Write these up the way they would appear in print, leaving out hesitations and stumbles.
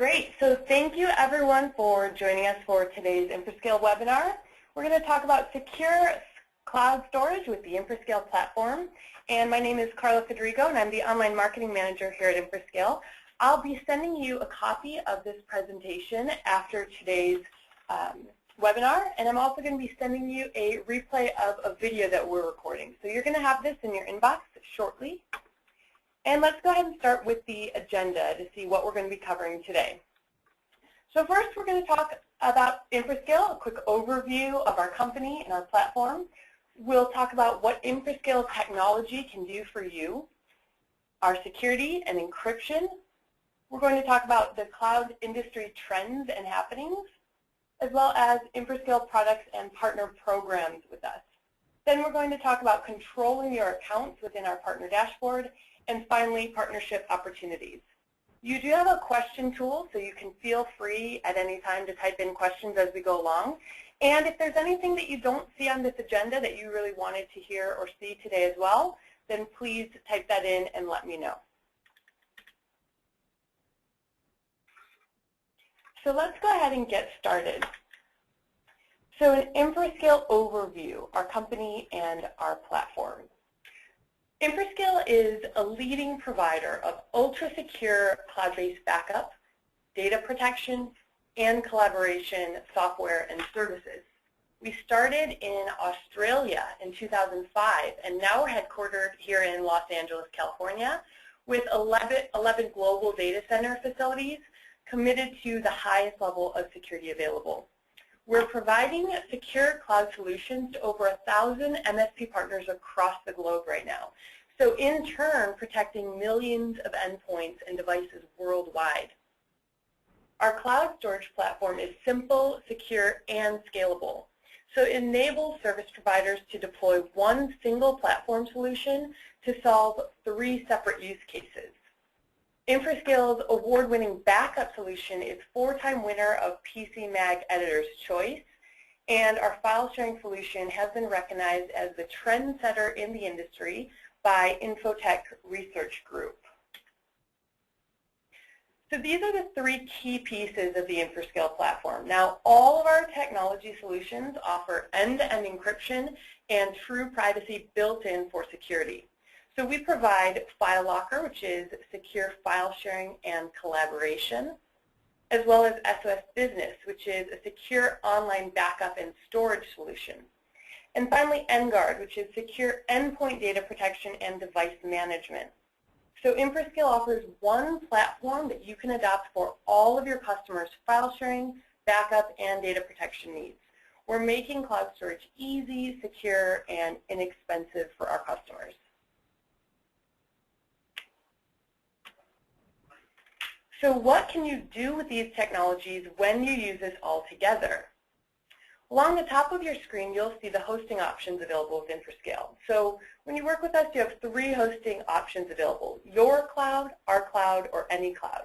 Great. So thank you, everyone, for joining us for today's Infrascale webinar. We're going to talk about secure cloud storage with the Infrascale platform. And my name is Carla Federico, and I'm the Online Marketing Manager here at Infrascale. I'll be sending you a copy of this presentation after today's webinar, and I'm also going to be sending you a replay of a video that we're recording. So you're going to have this in your inbox shortly. And let's go ahead and start with the agenda to see what we're going to be covering today. So first, we're going to talk about Infrascale, a quick overview of our company and our platform. We'll talk about what Infrascale technology can do for you, our security and encryption. We're going to talk about the cloud industry trends and happenings, as well as Infrascale products and partner programs with us. Then we're going to talk about controlling your accounts within our partner dashboard, and finally, partnership opportunities. You do have a question tool, so you can feel free at any time to type in questions as we go along. And if there's anything that you don't see on this agenda that you really wanted to hear or see today as well, then please type that in and let me know. So let's go ahead and get started. So an Infrascale overview, our company and our platform. Infrascale is a leading provider of ultra-secure cloud-based backup, data protection, and collaboration software and services. We started in Australia in 2005, and now we're headquartered here in Los Angeles, California, with 11 global data center facilities committed to the highest level of security available. We're providing secure cloud solutions to over 1,000 MSP partners across the globe right now. So in turn, protecting millions of endpoints and devices worldwide. Our cloud storage platform is simple, secure, and scalable. So it enables service providers to deploy one single platform solution to solve 3 separate use cases. Infrascale's award-winning backup solution is 4-time winner of PC Mag Editor's Choice, and our file sharing solution has been recognized as the trendsetter in the industry by Infotech Research Group. So these are the 3 key pieces of the Infrascale platform. Now, all of our technology solutions offer end-to-end encryption and true privacy built in for security. So we provide File Locker, which is secure file sharing and collaboration, as well as SOS Business, which is a secure online backup and storage solution. And finally, NGuard, which is secure endpoint data protection and device management. So Infrascale offers one platform that you can adopt for all of your customers' file sharing, backup, and data protection needs. We're making cloud storage easy, secure, and inexpensive for our customers. So what can you do with these technologies when you use this all together? Along the top of your screen, you'll see the hosting options available with Infrascale. So when you work with us, you have 3 hosting options available: your cloud, our cloud, or any cloud.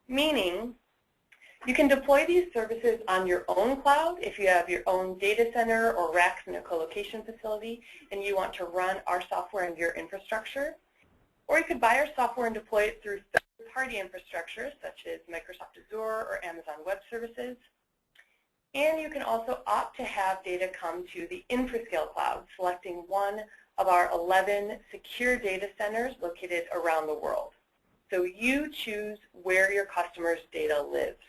Meaning, you can deploy these services on your own cloud if you have your own data center or racks in a co-location facility and you want to run our software in your infrastructure. Or you could buy our software and deploy it through third-party infrastructure such as Microsoft Azure or Amazon Web Services. And you can also opt to have data come to the Infrascale cloud, selecting one of our 11 secure data centers located around the world. So you choose where your customer's data lives.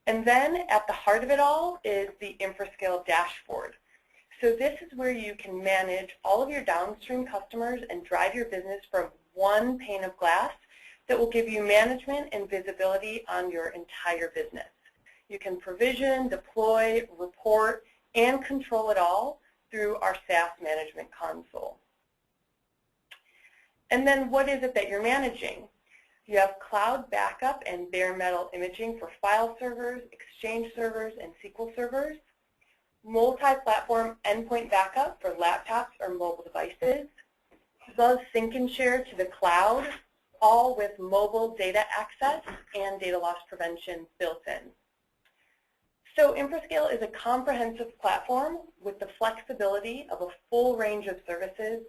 And then at the heart of it all is the Infrascale Dashboard. So this is where you can manage all of your downstream customers and drive your business from one pane of glass that will give you management and visibility on your entire business. You can provision, deploy, report, and control it all through our SaaS management console. And then what is it that you're managing? You have cloud backup and bare metal imaging for file servers, Exchange servers, and SQL servers, multi-platform endpoint backup for laptops or mobile devices, as well as sync and share to the cloud, all with mobile data access and data loss prevention built in. So Infrascale is a comprehensive platform with the flexibility of a full range of services,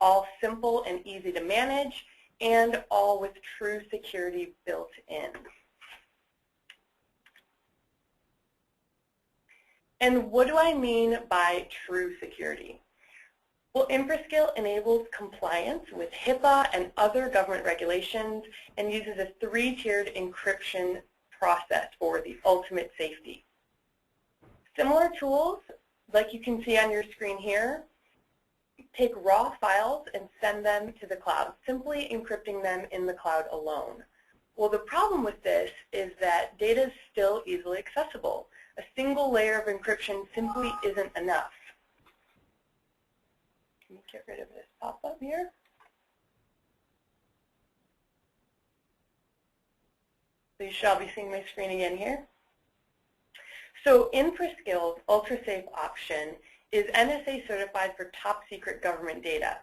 all simple and easy to manage, and all with true security built in. And what do I mean by true security? Well, Infrascale enables compliance with HIPAA and other government regulations and uses a three-tiered encryption process for the ultimate safety. Similar tools, like you can see on your screen here, take raw files and send them to the cloud, simply encrypting them in the cloud alone. Well, the problem with this is that data is still easily accessible. A single layer of encryption simply isn't enough. Let me get rid of this pop-up here. So you should all be seeing my screen again here. So Infrascale's ultra-safe option is NSA certified for top secret government data.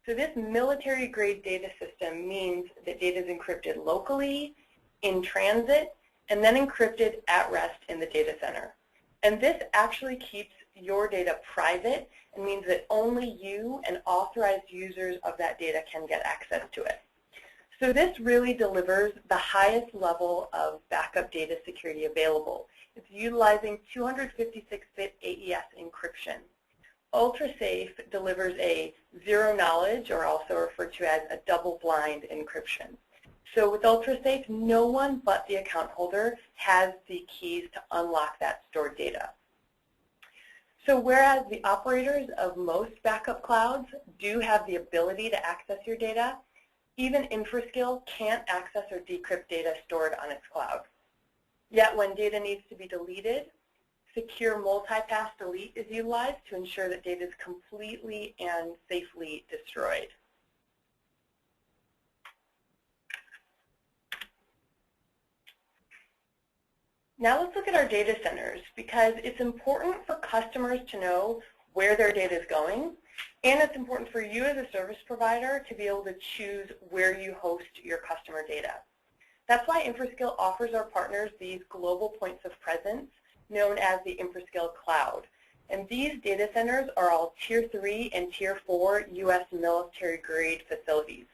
So this military-grade data system means that data is encrypted locally, in transit, and then encrypted at rest in the data center. And this actually keeps your data private and means that only you and authorized users of that data can get access to it. So this really delivers the highest level of backup data security available. It's utilizing 256-bit AES encryption. UltraSafe delivers a zero-knowledge, or also referred to as a double-blind encryption. So with UltraSafe, no one but the account holder has the keys to unlock that stored data. So whereas the operators of most backup clouds do have the ability to access your data, even Infrascale can't access or decrypt data stored on its cloud. Yet when data needs to be deleted, secure multi-pass delete is utilized to ensure that data is completely and safely destroyed. Now let's look at our data centers, because it's important for customers to know where their data is going, and it's important for you as a service provider to be able to choose where you host your customer data. That's why Infrascale offers our partners these global points of presence known as the Infrascale Cloud. And these data centers are all Tier 3 and Tier 4 U.S. military-grade facilities.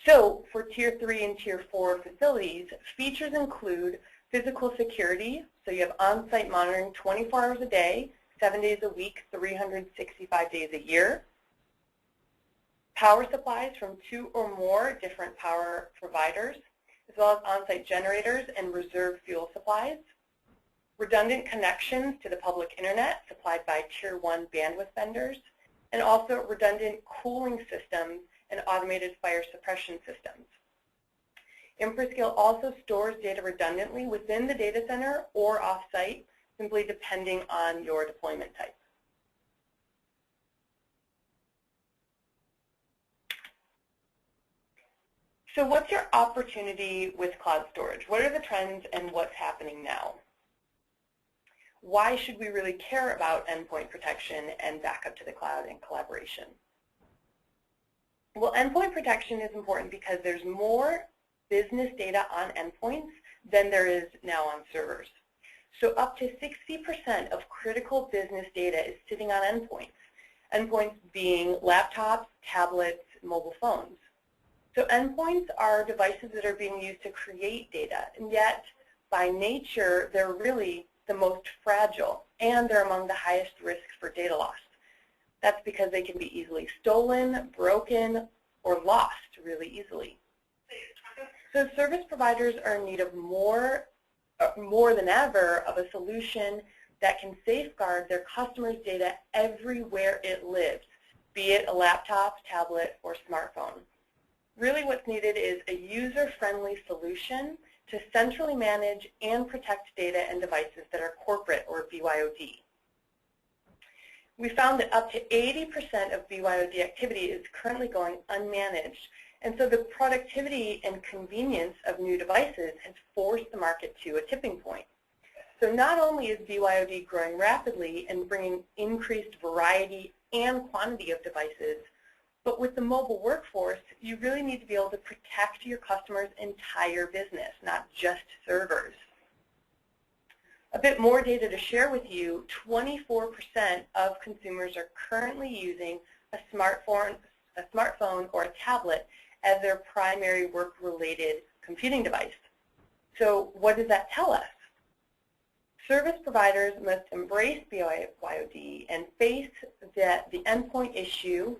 So for Tier 3 and Tier 4 facilities, features include physical security, so you have on-site monitoring 24 hours a day, 7 days a week, 365 days a year. Power supplies from 2 or more different power providers, as well as on-site generators and reserve fuel supplies. Redundant connections to the public internet supplied by Tier 1 bandwidth vendors, and also redundant cooling systems and automated fire suppression systems. Infrascale also stores data redundantly within the data center or off-site, simply depending on your deployment type. So what's your opportunity with cloud storage? What are the trends and what's happening now? Why should we really care about endpoint protection and backup to the cloud and collaboration? Well, endpoint protection is important because there's more business data on endpoints than there is now on servers. So up to 60% of critical business data is sitting on endpoints. Endpoints being laptops, tablets, mobile phones. So endpoints are devices that are being used to create data, and yet by nature they're really the most fragile, and they're among the highest risks for data loss. That's because they can be easily stolen, broken, or lost really easily. So service providers are in need of more than ever of a solution that can safeguard their customers' data everywhere it lives, be it a laptop, tablet, or smartphone. Really what's needed is a user-friendly solution to centrally manage and protect data and devices that are corporate or BYOD. We found that up to 80% of BYOD activity is currently going unmanaged, and so the productivity and convenience of new devices has forced the market to a tipping point. So not only is BYOD growing rapidly and bringing increased variety and quantity of devices, but with the mobile workforce, you really need to be able to protect your customer's entire business, not just servers. A bit more data to share with you, 24% of consumers are currently using a smartphone or a tablet as their primary work-related computing device. So what does that tell us? service providers must embrace BYOD and face that the endpoint issue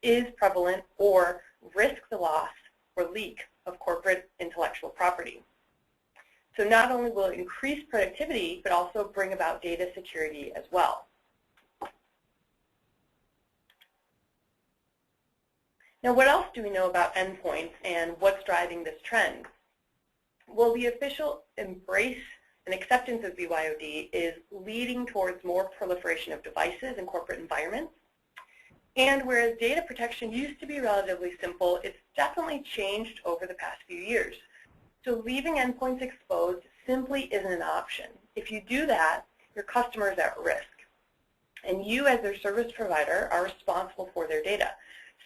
is prevalent or risk the loss or leak of corporate intellectual property. So not only will it increase productivity, but also bring about data security as well. Now, what else do we know about endpoints and what's driving this trend? Well, the official embrace and acceptance of BYOD is leading towards more proliferation of devices in corporate environments. And whereas data protection used to be relatively simple, it's definitely changed over the past few years. So leaving endpoints exposed simply isn't an option. If you do that, your customer is at risk. And you, as their service provider, are responsible for their data.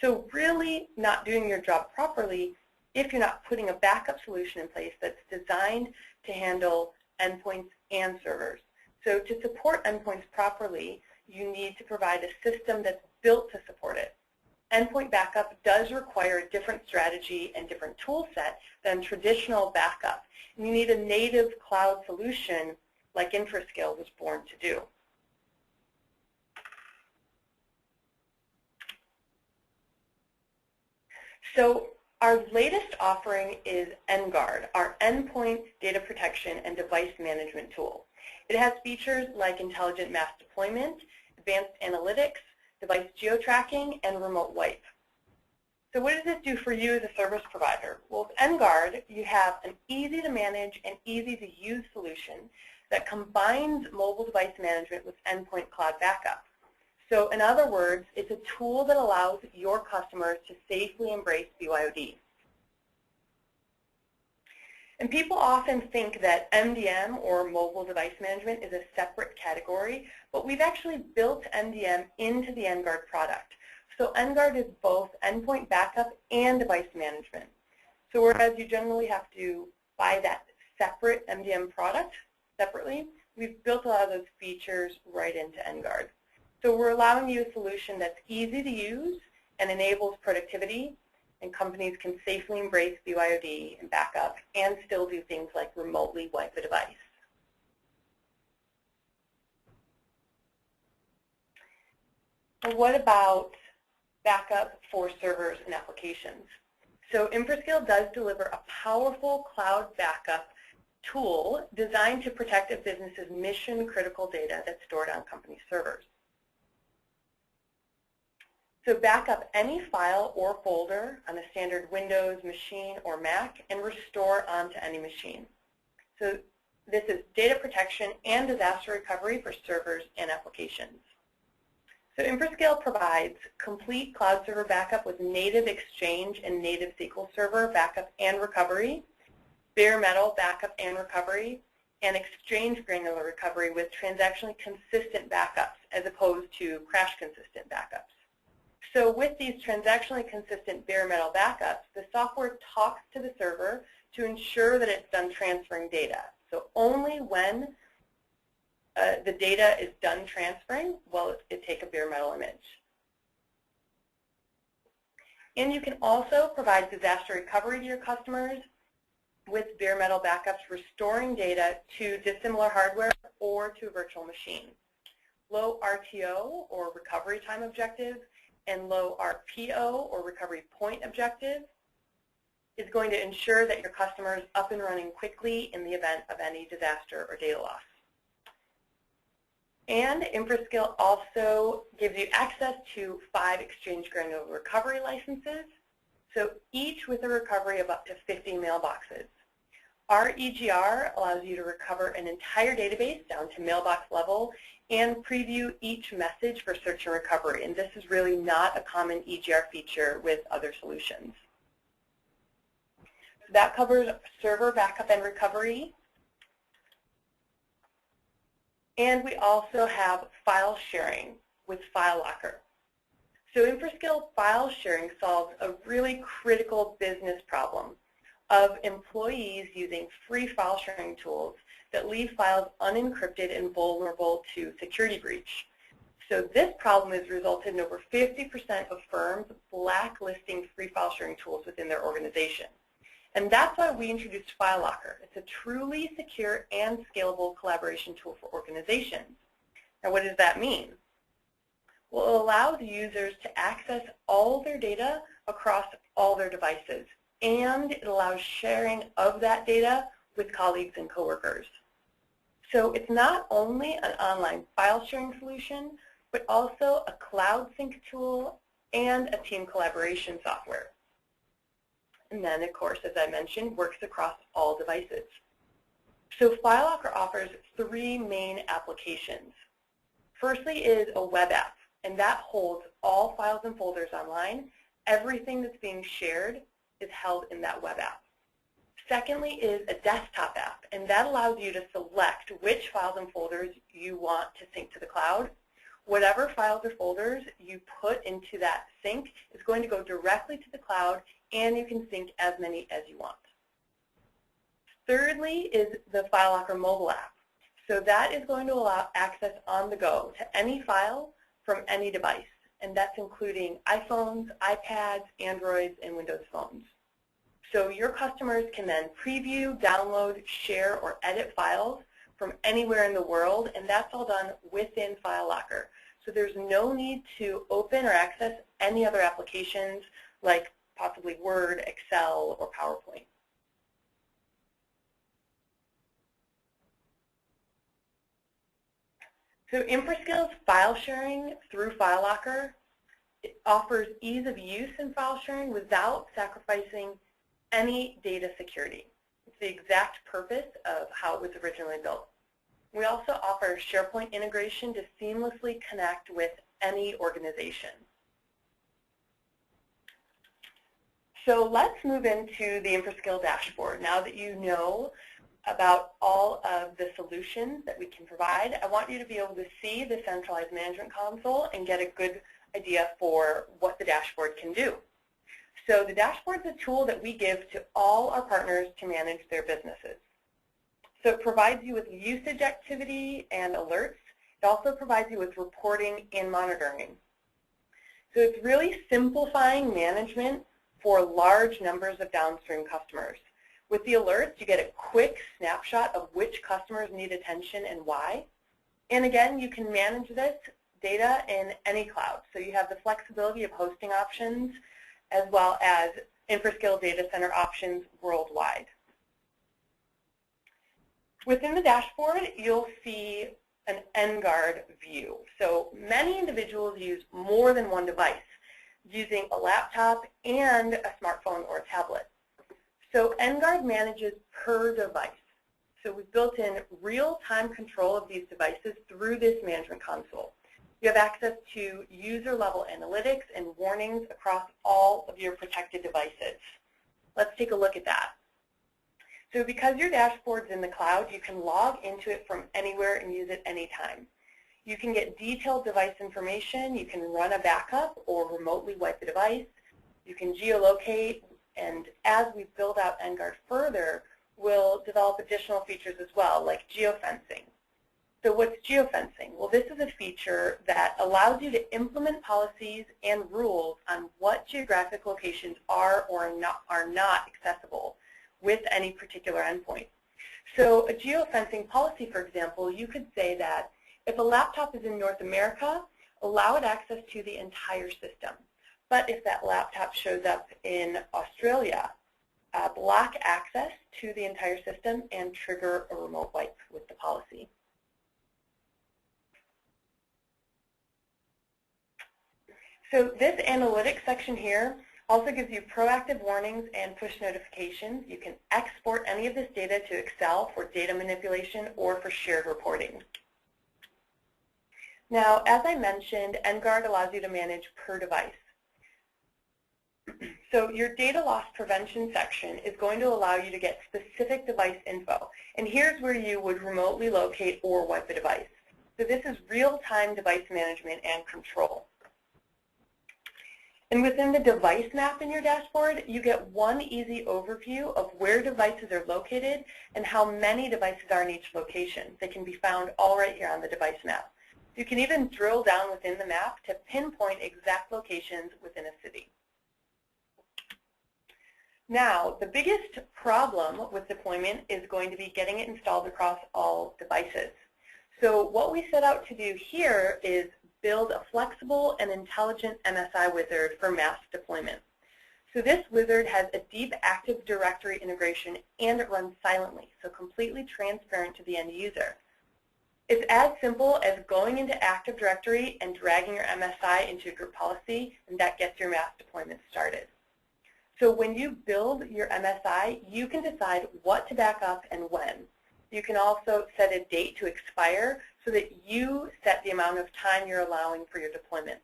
So really not doing your job properly if you're not putting a backup solution in place that's designed to handle endpoints and servers. So to support endpoints properly, you need to provide a system that's built to support it. Endpoint backup does require a different strategy and different tool set than traditional backup. And you need a native cloud solution like Infrascale was born to do. So our latest offering is NGuard, our Endpoint Data Protection and Device Management tool. It has features like intelligent mass deployment, advanced analytics, device geo-tracking, and remote wipe. So what does this do for you as a service provider? Well, with NGuard, you have an easy-to-manage and easy-to-use solution that combines mobile device management with endpoint cloud backup. So in other words, it's a tool that allows your customers to safely embrace BYOD. And people often think that MDM, or mobile device management, is a separate category, but we've actually built MDM into the NGuard product. So NGuard is both endpoint backup and device management. So whereas you generally have to buy that separate MDM product separately, we've built a lot of those features right into NGuard. So we're allowing you a solution that's easy to use and enables productivity, and companies can safely embrace BYOD and backup and still do things like remotely wipe a device. And what about backup for servers and applications? So Infrascale does deliver a powerful cloud backup tool designed to protect a business's mission-critical data that's stored on company servers. So back up any file or folder on a standard Windows machine or Mac and restore onto any machine. So this is data protection and disaster recovery for servers and applications. So Infrascale provides complete cloud server backup with native Exchange and native SQL Server backup and recovery, bare metal backup and recovery, and Exchange granular recovery with transactionally consistent backups as opposed to crash consistent backups. So with these transactionally consistent bare metal backups, the software talks to the server to ensure that it's done transferring data. So only when the data is done transferring will it take a bare metal image. And you can also provide disaster recovery to your customers with bare metal backups, restoring data to dissimilar hardware or to a virtual machine. Low RTO, or recovery time objective, and low RPO, or recovery point objective, is going to ensure that your customer is up and running quickly in the event of any disaster or data loss. And Infrascale also gives you access to 5 Exchange granular recovery licenses, so each with a recovery of up to 50 mailboxes. Our EGR allows you to recover an entire database down to mailbox level and preview each message for search and recovery. And this is really not a common EGR feature with other solutions. So that covers server backup and recovery. And we also have file sharing with FileLocker. So Infrascale file sharing solves a really critical business problem of employees using free file sharing tools that leave files unencrypted and vulnerable to security breach. So this problem has resulted in over 50% of firms blacklisting free file sharing tools within their organization. And that's why we introduced FileLocker. It's a truly secure and scalable collaboration tool for organizations. Now, what does that mean? Well, it allows users to access all their data across all their devices, and it allows sharing of that data with colleagues and coworkers. So it's not only an online file sharing solution, but also a cloud sync tool and a team collaboration software. And then, of course, as I mentioned, works across all devices. So FileLocker offers 3 main applications. Firstly is a web app, and that holds all files and folders online. Everything that's being shared is held in that web app. Secondly is a desktop app, and that allows you to select which files and folders you want to sync to the cloud. Whatever files or folders you put into that sync is going to go directly to the cloud, and you can sync as many as you want. Thirdly is the FileLocker mobile app. So that is going to allow access on the go to any file from any device, and that's including iPhones, iPads, Androids, and Windows phones. So your customers can then preview, download, share, or edit files from anywhere in the world, and that's all done within FileLocker. So there's no need to open or access any other applications like possibly Word, Excel, or PowerPoint. So Infrascale's file sharing through FileLocker offers ease of use in file sharing without sacrificing any data security. It's the exact purpose of how it was originally built. We also offer SharePoint integration to seamlessly connect with any organization. So let's move into the Infrascale Dashboard. Now that you know about all of the solutions that we can provide, I want you to be able to see the centralized management console and get a good idea for what the dashboard can do. So the dashboard is a tool that we give to all our partners to manage their businesses. So it provides you with usage activity and alerts. It also provides you with reporting and monitoring. So it's really simplifying management for large numbers of downstream customers. With the alerts, you get a quick snapshot of which customers need attention and why. And again, you can manage this data in any cloud. So you have the flexibility of hosting options as well as Infrascale data center options worldwide. Within the dashboard, you'll see an NGuard view. So many individuals use more than one device, using a laptop and a smartphone or a tablet. So NGuard manages per device. So we've built in real-time control of these devices through this management console. You have access to user-level analytics and warnings across all of your protected devices. Let's take a look at that. So because your dashboard's in the cloud, you can log into it from anywhere and use it anytime. You can get detailed device information, you can run a backup or remotely wipe the device, you can geolocate, and as we build out NGuard further, we'll develop additional features as well, like geofencing. So what's geofencing? Well, this is a feature that allows you to implement policies and rules on what geographic locations are or are not accessible with any particular endpoint. So a geofencing policy, for example, you could say that if a laptop is in North America, allow it access to the entire system. But if that laptop shows up in Australia, block access to the entire system and trigger a remote wipe with the policy. So this analytics section here also gives you proactive warnings and push notifications. You can export any of this data to Excel for data manipulation or for shared reporting. Now, as I mentioned, NGuard allows you to manage per device. So your data loss prevention section is going to allow you to get specific device info. And here's where you would remotely locate or wipe a device. So this is real-time device management and control. And within the device map in your dashboard, you get one easy overview of where devices are located and how many devices are in each location. They can be found all right here on the device map. You can even drill down within the map to pinpoint exact locations within a city. Now, the biggest problem with deployment is going to be getting it installed across all devices. So what we set out to do here is build a flexible and intelligent MSI wizard for mass deployment. So this wizard has a deep Active Directory integration and it runs silently, so completely transparent to the end user. It's as simple as going into Active Directory and dragging your MSI into a group policy, and that gets your mass deployment started. So when you build your MSI, you can decide what to back up and when. You can also set a date to expire so that you set the amount of time you're allowing for your deployment.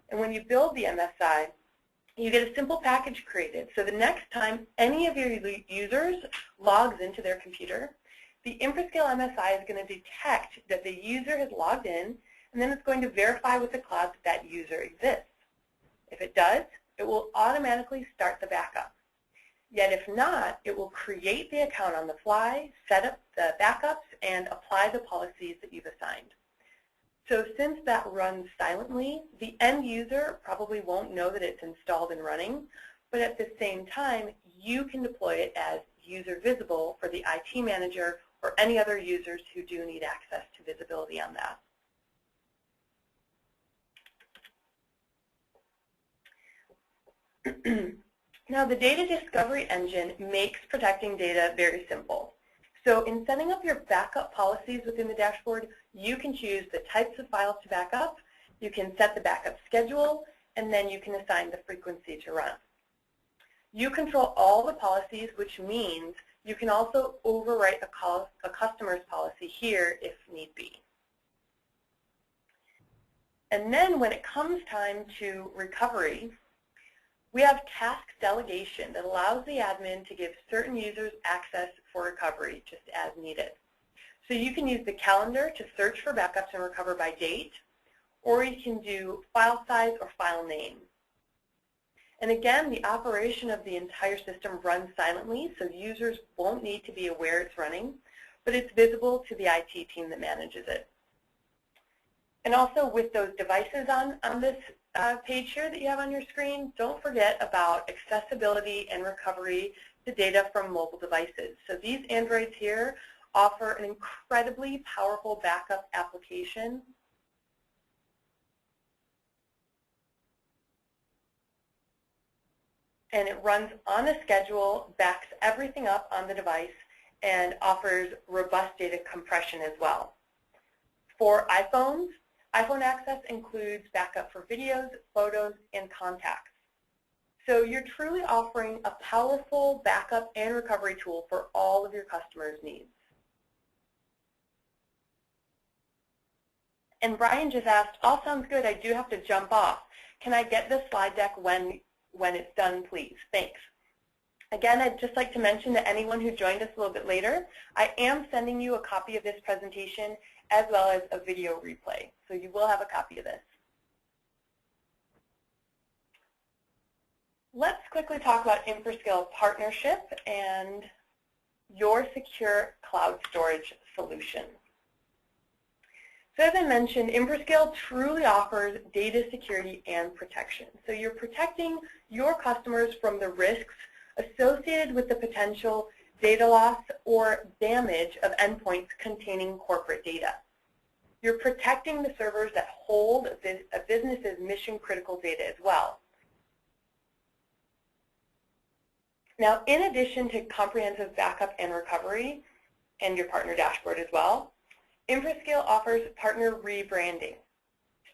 And when you build the MSI, you get a simple package created. So the next time any of your users logs into their computer, the Infrascale MSI is going to detect that the user has logged in, and then it's going to verify with the cloud that that user exists. If it does, it will automatically start the backup. Yet if not, it will create the account on the fly, set up the backups, and apply the policies that you've assigned. So since that runs silently, the end user probably won't know that it's installed and running, but at the same time, you can deploy it as user visible for the IT manager or any other users who do need access to visibility on that. Now, the data discovery engine makes protecting data very simple. So in setting up your backup policies within the dashboard, you can choose the types of files to back up, you can set the backup schedule, and then you can assign the frequency to run. You control all the policies, which means you can also overwrite a customer's policy here if need be. And then when it comes time to recovery, we have task delegation that allows the admin to give certain users access for recovery just as needed. So you can use the calendar to search for backups and recover by date, or you can do file size or file name. And again, the operation of the entire system runs silently, so users won't need to be aware it's running, but it's visible to the IT team that manages it. And also with those devices on this page here that you have on your screen, don't forget about accessibility and recovery to data from mobile devices. So these Androids here offer an incredibly powerful backup application. And it runs on a schedule, backs everything up on the device, and offers robust data compression as well. For iPhones, iPhone access includes backup for videos, photos, and contacts. So you're truly offering a powerful backup and recovery tool for all of your customers' needs. And Brian just asked, all sounds good, I do have to jump off. Can I get the slide deck when it's done, please? Thanks. Again, I'd just like to mention to anyone who joined us a little bit later, I am sending you a copy of this presentation as well as a video replay. So you will have a copy of this. Let's quickly talk about Infrascale partnership and your secure cloud storage solution. So as I mentioned, Infrascale truly offers data security and protection. So you're protecting your customers from the risks associated with the potential data loss or damage of endpoints containing corporate data. You're protecting the servers that hold a business's mission-critical data as well. Now, in addition to comprehensive backup and recovery, and your partner dashboard as well, Infrascale offers partner rebranding.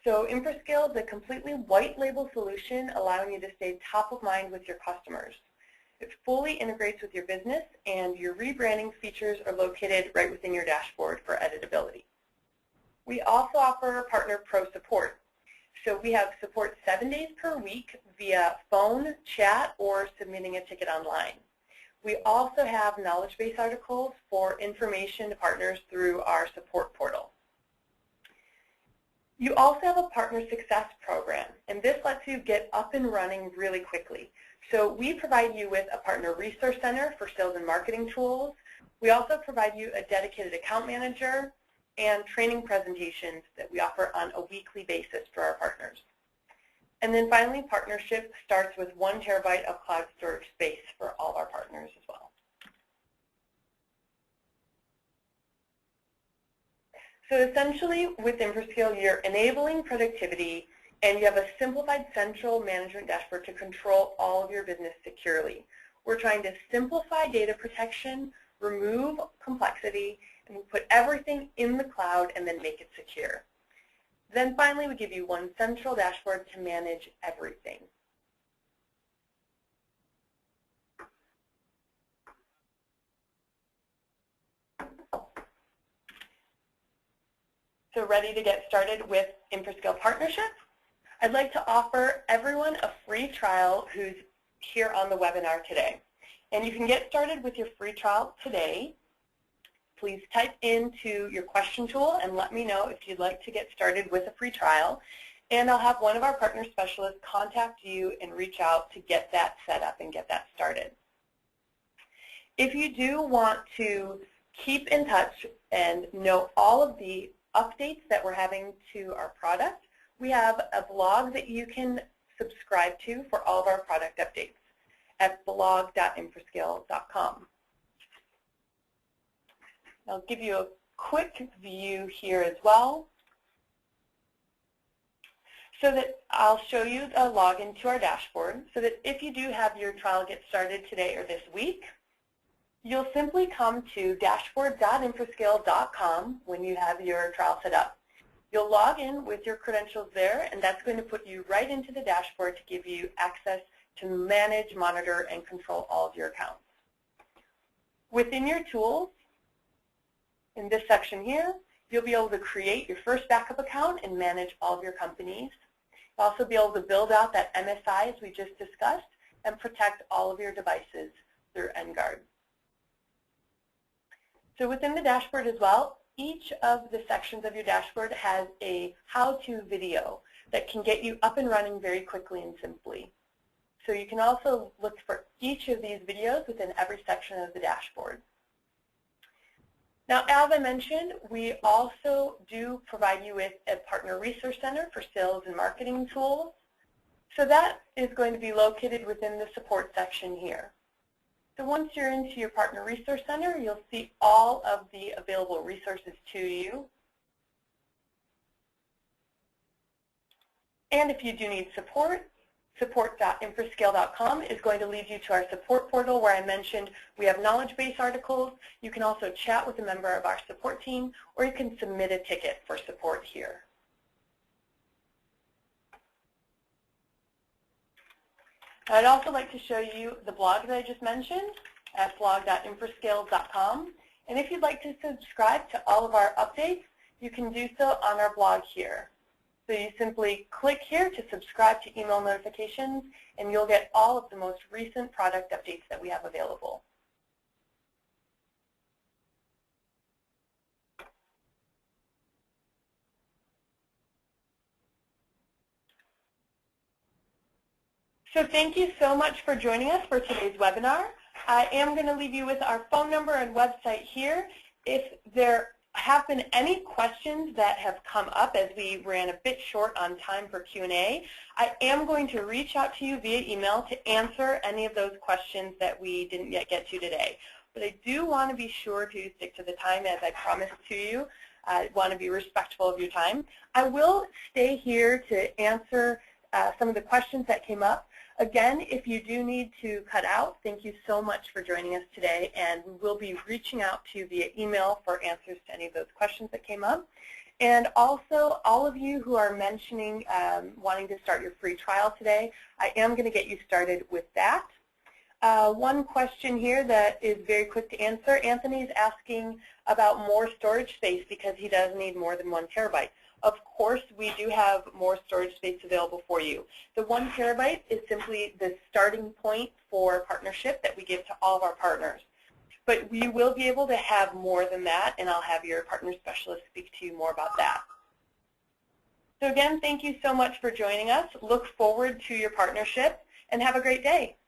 So Infrascale is a completely white label solution allowing you to stay top of mind with your customers. It fully integrates with your business, and your rebranding features are located right within your dashboard for editability. We also offer Partner Pro support. So we have support 7 days per week via phone, chat, or submitting a ticket online. We also have knowledge base articles for information to partners through our support portal. You also have a partner success program, and this lets you get up and running really quickly. So we provide you with a partner resource center for sales and marketing tools. We also provide you a dedicated account manager and training presentations that we offer on a weekly basis for our partners. And then finally, partnership starts with 1 terabyte of cloud storage space for all So essentially, with Infrascale, you're enabling productivity, and you have a simplified central management dashboard to control all of your business securely. We're trying to simplify data protection, remove complexity, and we put everything in the cloud and then make it secure. Then finally, we give you one central dashboard to manage everything. So ready to get started with Infrascale Partnership? I'd like to offer everyone a free trial who's here on the webinar today. And you can get started with your free trial today. Please type into your question tool and let me know if you'd like to get started with a free trial. And I'll have one of our partner specialists contact you and reach out to get that set up and get that started. If you do want to keep in touch and know all of the updates that we're having to our product, we have a blog that you can subscribe to for all of our product updates at blog.infrascale.com. I'll give you a quick view here as well, so that I'll show you a login to our dashboard, so that if you do have your trial get started today or this week, you'll simply come to dashboard.infrascale.com when you have your trial set up. You'll log in with your credentials there, and that's going to put you right into the dashboard to give you access to manage, monitor, and control all of your accounts. Within your tools, in this section here, you'll be able to create your first backup account and manage all of your companies. You'll also be able to build out that MSI as we just discussed and protect all of your devices through NGuard. So within the dashboard as well, each of the sections of your dashboard has a how-to video that can get you up and running very quickly and simply. So you can also look for each of these videos within every section of the dashboard. Now, as I mentioned, we also do provide you with a partner resource center for sales and marketing tools. So that is going to be located within the support section here. So once you're into your Partner Resource Center, you'll see all of the available resources to you. And if you do need support, support.infrascale.com is going to lead you to our support portal where I mentioned we have knowledge base articles. You can also chat with a member of our support team, or you can submit a ticket for support here. I'd also like to show you the blog that I just mentioned at blog.infrascale.com. And if you'd like to subscribe to all of our updates, you can do so on our blog here. So you simply click here to subscribe to email notifications, and you'll get all of the most recent product updates that we have available. So thank you so much for joining us for today's webinar. I am going to leave you with our phone number and website here. If there have been any questions that have come up as we ran a bit short on time for Q&A, I am going to reach out to you via email to answer any of those questions that we didn't yet get to today. But I do want to be sure to stick to the time as I promised to you. I want to be respectful of your time. I will stay here to answer some of the questions that came up. Again, if you do need to cut out, thank you so much for joining us today, and we will be reaching out to you via email for answers to any of those questions that came up. And also, all of you who are mentioning wanting to start your free trial today, I am going to get you started with that. One question here that is very quick to answer. Anthony is asking about more storage space because he does need more than 1 terabyte. Of course, we do have more storage space available for you. The 1 terabyte is simply the starting point for partnership that we give to all of our partners. But we will be able to have more than that, and I'll have your partner specialist speak to you more about that. So again, thank you so much for joining us. Look forward to your partnership, and have a great day.